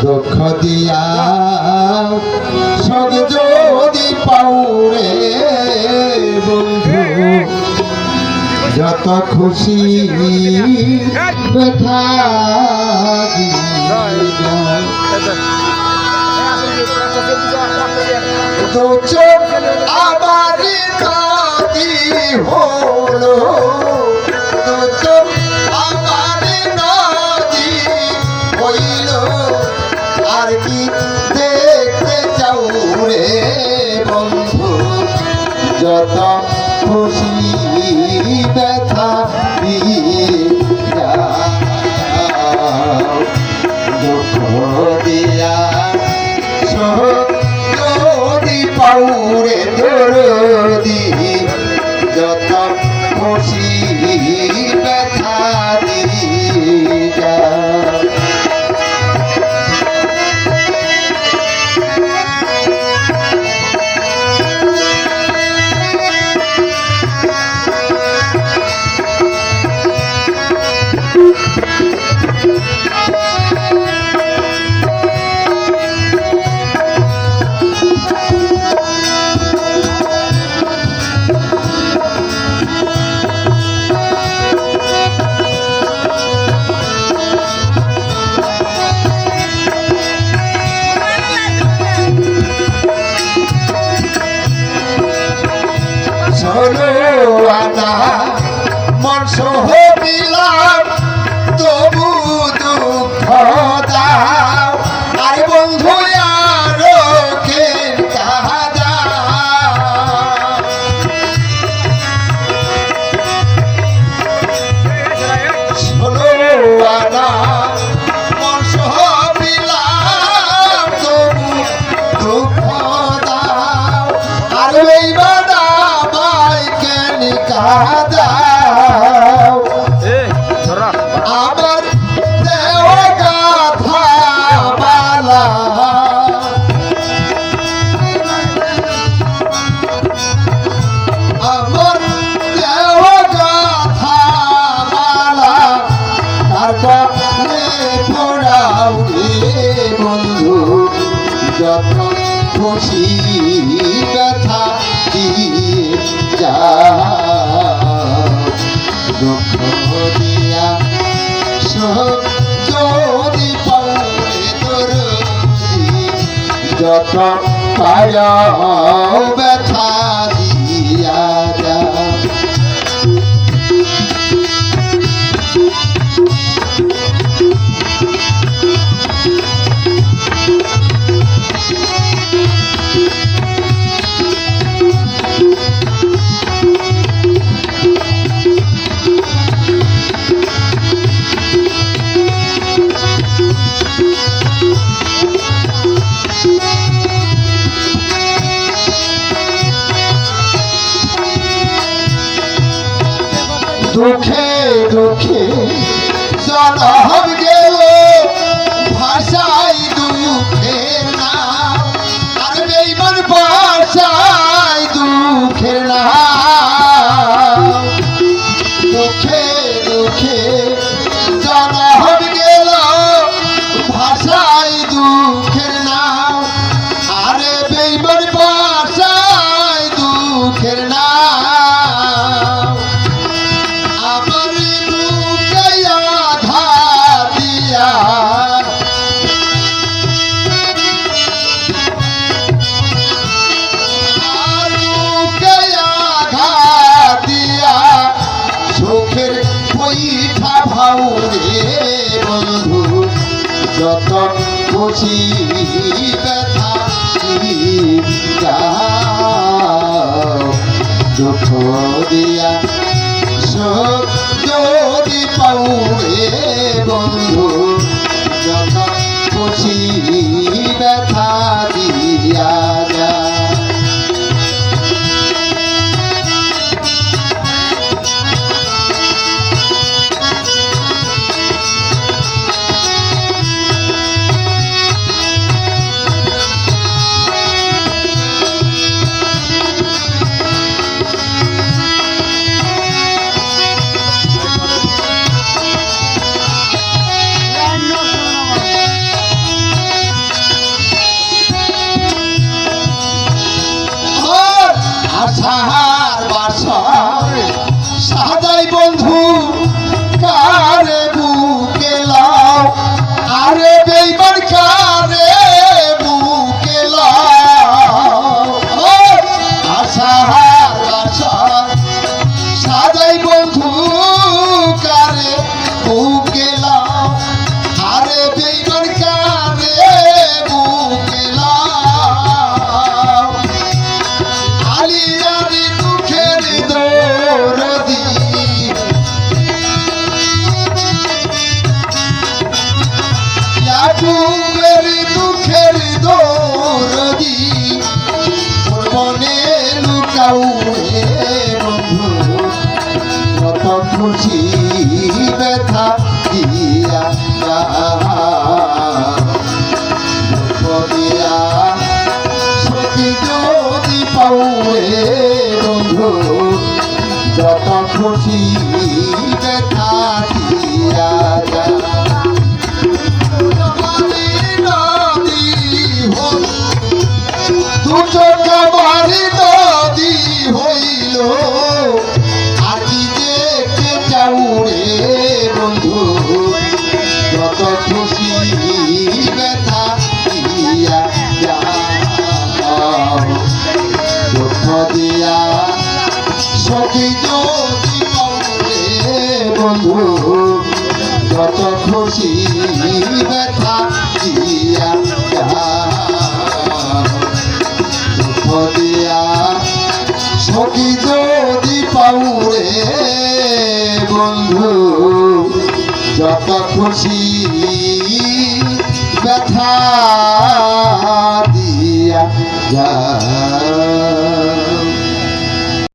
দুঃখ দিয়া সব যদি পাউরে বন্ধু যত খুশি ব্যথা দু চোখ আবার নদী হলো দু চোখ আবার নদী হইল আর কি দেখতে চাও রে বন্ধু যত খুশি ব্যথা দুঃখ দিয়া যদি পাউরে দরদি যত খুশি ব্যথা দিয়া আনা মন সহ বিলাম তবু দুঃখ দাও আর বন্ধু আর কাদা শোনো আনা মন সহ বিলাম তবু দুঃখ দাও আর এই দাও আমার দেহ গাথা মালা আমার দেহ গাথা মালা তারপরে পড়াও রে বন্ধু যত খুশি ব্যথা যা দুঃখ দিয়া সব যদি পাউরে দরদি যত পায়া ব্যথা দিয়া যা দুঃখে দুঃখে জনম গেল ভাষাই দুঃখের নাম আর বেঈমান ভাষাই দুঃখের নাম দুঃখে দুঃখে জনম গেল ভাষাই দুঃখের নাম আরে বেঈমান ভাষাই দুঃখের নাম বন্ধু যত খুশি ব্যথা দুঃখ দিয়া সব যদি পাউরে বন্ধু যত খুশি ব্যথা দিয়া যা এইবার কারে বুকে লাও আশা আশা সাজাই বন্ধু কারে বুকে লাও আরে বেইমান কারে বুকে লাও আলিয়ারি দুঃখের দরদি ইয়াকুবের দুঃখের দরদি তোর মনে লুকাও রে বন্ধু কত খুশি ব্যথা দিয়া দিয়া সখী যদি পাও রে বন্ধু যত খুশি ব্যথা দিয়া দুচোখাবাড়ি নদী হইল আর কি দেখে যাও রে বন্ধু যত খুশি ব্যথা দিয়া যাও দুঃখ দিয়া সখী যদি পাও রে বন্ধু যত খুশি ব্যথা দিয়া দিয়া সখী যদি পাও রে বন্ধু যত খুশি ব্যথা দিয়া যা